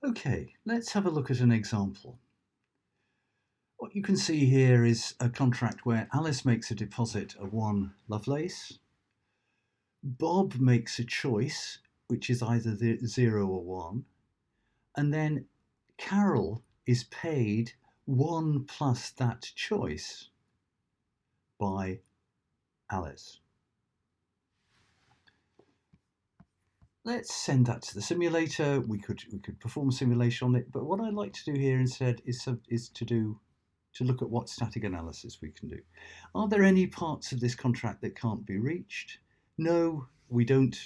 Okay, let's have a look at an example. What you can see here is a contract where Alice makes a deposit of 1 Lovelace, Bob makes a choice, which is either 0 or 1, and then Carol is paid 1 plus that choice by Alice. Let's send that to the simulator. We could perform a simulation on it, but what I'd like to do here instead is to look at what static analysis we can do. Are there any parts of this contract that can't be reached? No, we don't.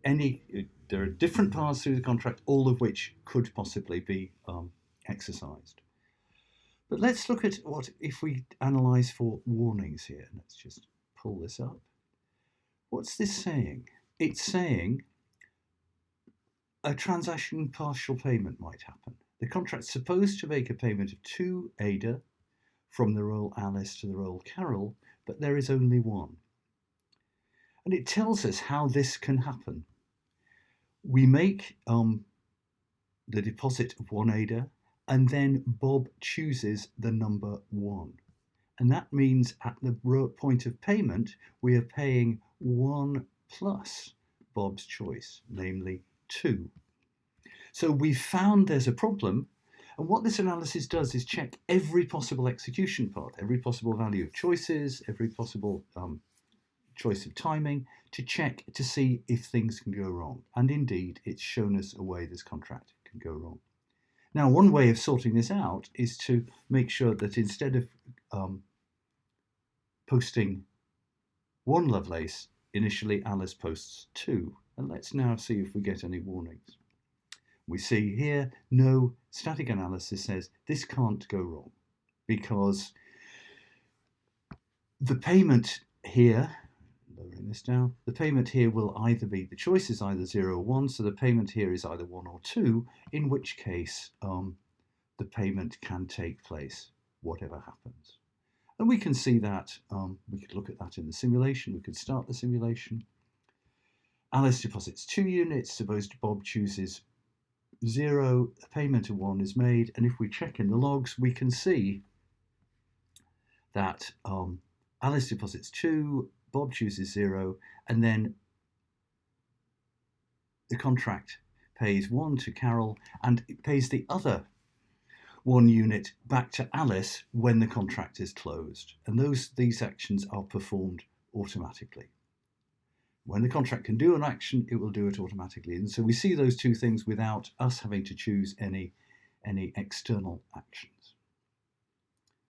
There are different paths through the contract, all of which could possibly be exercised. But let's look at what if we analyze for warnings here. Let's just pull this up. What's this saying? It's saying a transaction partial payment might happen. The contract's supposed to make a payment of 2 Ada from the role Alice to the role Carol, but there is only 1. And it tells us how this can happen. We make the deposit of 1 Ada, and then Bob chooses the number 1. And that means at the point of payment, we are paying 1 plus Bob's choice, namely 2. So we've found there's a problem, and what this analysis does is check every possible execution path, every possible value of choices, every possible choice of timing, to check to see if things can go wrong. And indeed, it's shown us a way this contract can go wrong. Now, one way of sorting this out is to make sure that instead of posting 1 Lovelace, initially Alice posts 2. And let's now see if we get any warnings. We see here, no, static analysis says this can't go wrong because the payment here, lowering this down, the payment here will either be, the choice is either 0 or 1, so the payment here is either 1 or 2, in which case the payment can take place, whatever happens. And we can see that, we could look at that in the simulation, we could start the simulation. Alice deposits 2 units, suppose Bob chooses 0, a payment of 1 is made, and if we check in the logs, we can see that Alice deposits 2, Bob chooses 0, and then the contract pays 1 to Carol, and it pays the other 1 unit back to Alice when the contract is closed. And these actions are performed automatically. When the contract can do an action, it will do it automatically. And so we see those two things without us having to choose any external action.